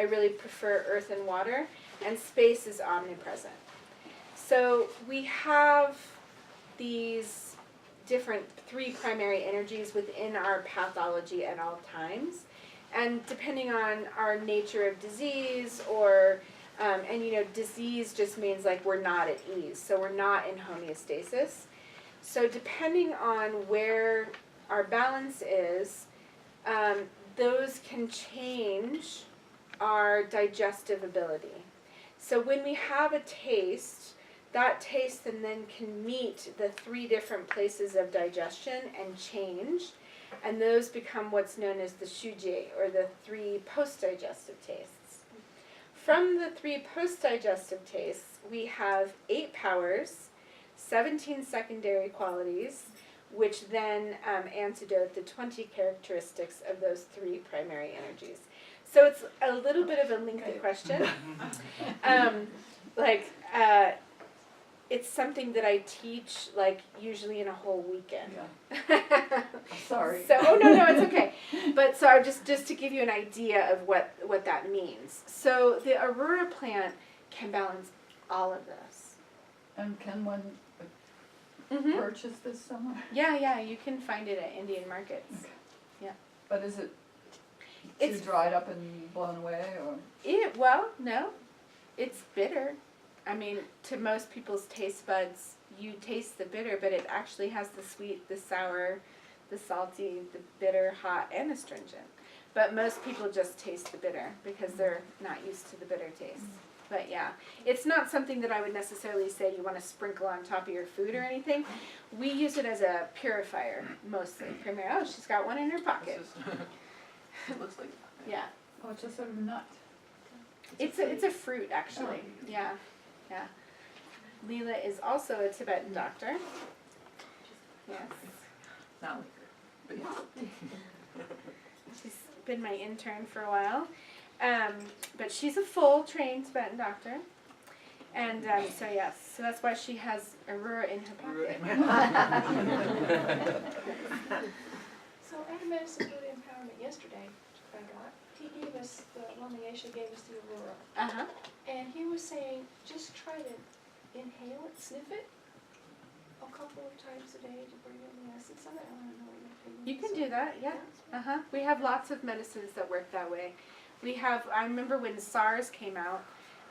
I really prefer earth and water, and space is omnipresent. So we have these different 3 primary energies within our pathology at all times. And depending on our nature of disease or, and disease just means like we're not at ease. So we're not in homeostasis. So depending on where our balance is, those can change our digestive ability. So when we have a taste, that taste then can meet the 3 different places of digestion and change, and those become what's known as the shuje, or the 3 post-digestive tastes. From the 3 post-digestive tastes, we have 8 powers, 17 secondary qualities, which then antidote the 20 characteristics of those 3 primary energies. So it's a little bit of a lengthy question. It's something that I teach, usually in a whole weekend. Yeah. Sorry. So, no, it's okay. But so just to give you an idea of what that means. So the Aurora plant can balance all of this. And can one purchase this somewhere? Yeah, you can find it at Indian markets. Okay. Yeah. But is it too dried up and blown away, or? Well, no. It's bitter. I mean, to most people's taste buds, you taste the bitter, but it actually has the sweet, the sour, the salty, the bitter, hot, and astringent. But most people just taste the bitter because they're not used to the bitter taste. But yeah, it's not something that I would necessarily say you want to sprinkle on top of your food or anything. We use it as a purifier, mostly. Oh, she's got one in her pocket. It looks like. Yeah. Oh, it's a sort of nut. It's a fruit, actually. Yeah. Leela is also a Tibetan doctor. Yes. Not liquor, but yeah. She's been my intern for a while. But she's a full trained Tibetan doctor. And so that's why she has Aurora in her pocket. So at Medicine Buddha Empowerment yesterday, I got, he gave us, Lama Yeshe gave us the Aurora. Uh-huh. And he was saying, just try to inhale it, sniff it, a couple of times a day to bring in the acids of it. I want to know what your opinion is. You can do that, yeah. Uh-huh. We have lots of medicines that work that way. I remember when SARS came out,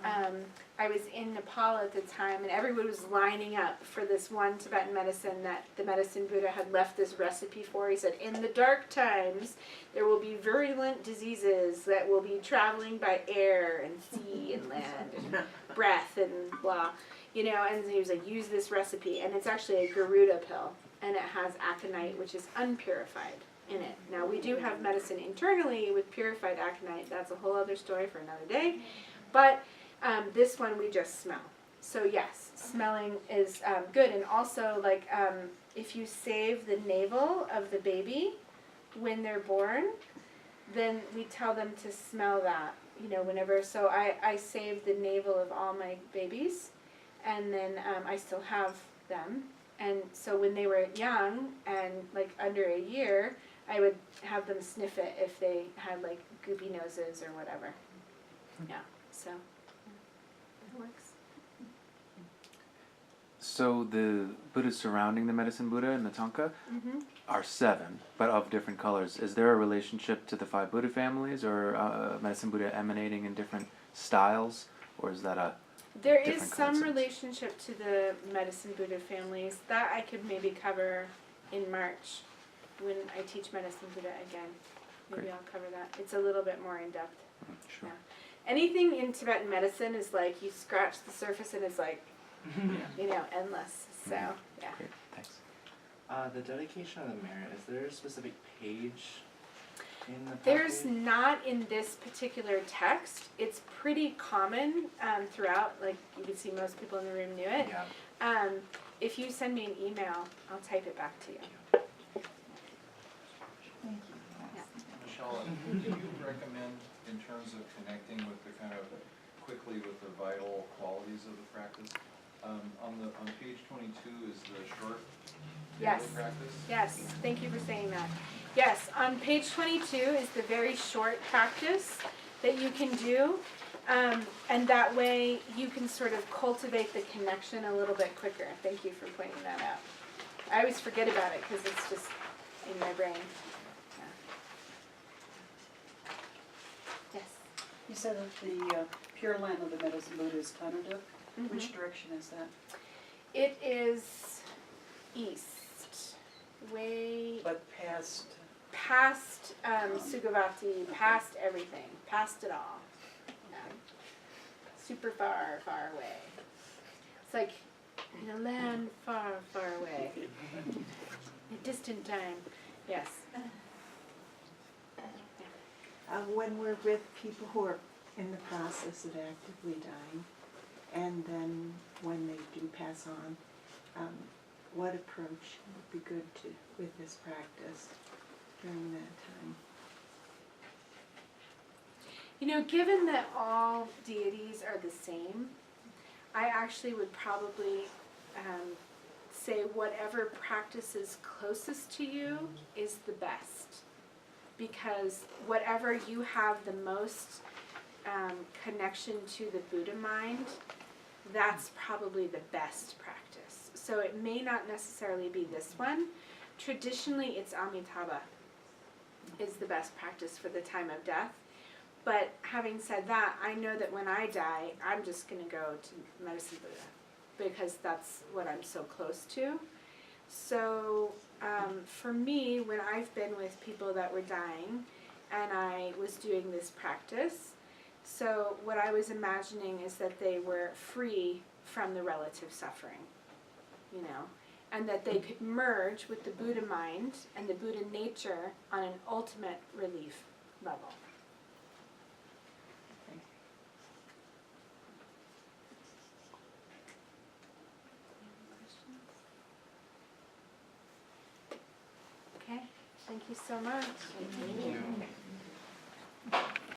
I was in Nepal at the time, and everyone was lining up for this one Tibetan medicine that the Medicine Buddha had left this recipe for. He said, in the dark times, there will be virulent diseases that will be traveling by air and sea and land and breath and blah. And he was like, use this recipe. And it's actually a Garuda pill, and it has aconite, which is unpurified in it. Now, we do have medicine internally with purified aconite. That's a whole other story for another day. But this one we just smell. So yes, smelling is good. And also, if you save the navel of the baby when they're born, then we tell them to smell that, whenever. So I save the navel of all my babies, and then I still have them. And so when they were young and under a year, I would have them sniff it if they had goopy noses or whatever. Yeah, so it works. So the Buddhas surrounding the Medicine Buddha and the Thangka are 7, but of different colors. Is there a relationship to the 5 Buddha families, or Medicine Buddha emanating in different styles, or is that a There is some relationship to the Medicine Buddha families. That I could maybe cover in March when I teach Medicine Buddha again. Maybe I'll cover that. It's a little bit more in depth. Sure. Yeah. Anything in Tibetan medicine is you scratch the surface and it's endless. So, yeah. Great, thanks. The dedication of the merit, is there a specific page in the There's packet? not in this particular text. It's pretty common throughout. You can see most people in the room knew it. Yeah. If you send me an email, I'll type it back to you. Thank you. Nashala, would you recommend, in terms of connecting with quickly with the vital qualities of the practice, on page 22 is the short daily practice? Yes, thank you for saying that. Yes, on page 22 is the very short practice. that you can do. And that way you can sort of cultivate the connection a little bit quicker. Thank you for pointing that out. I always forget about it because it's just in my brain. Yeah. Yes. You said that the Pure Land of the Medicine Buddha is Kanada. Mm-hmm. Which direction is that? It is east, way But past, past Sugawati, past everything, past it all. Yeah. Super far, far away. It's like in a land far, far away. A distant time. Yes. When we're with people who are in the process of actively dying, and then when they do pass on, what approach would be good to with this practice during that time? You know, given that all deities are the same, I actually would probably say whatever practice is closest to you is the best. Because whatever you have the most connection to the Buddha mind, that's probably the best practice. So it may not necessarily be this one. Traditionally, it's Amitabha is the best practice for the time of death. But having said that, I know that when I die, I'm just going to go to Medicine Buddha because that's what I'm so close to. So for me, when I've been with people that were dying and I was doing this practice, so what I was imagining is that they were free from the relative suffering, you know, and that they could merge with the Buddha mind and the Buddha nature on an ultimate relief level. Okay, thank you so much. Thank you.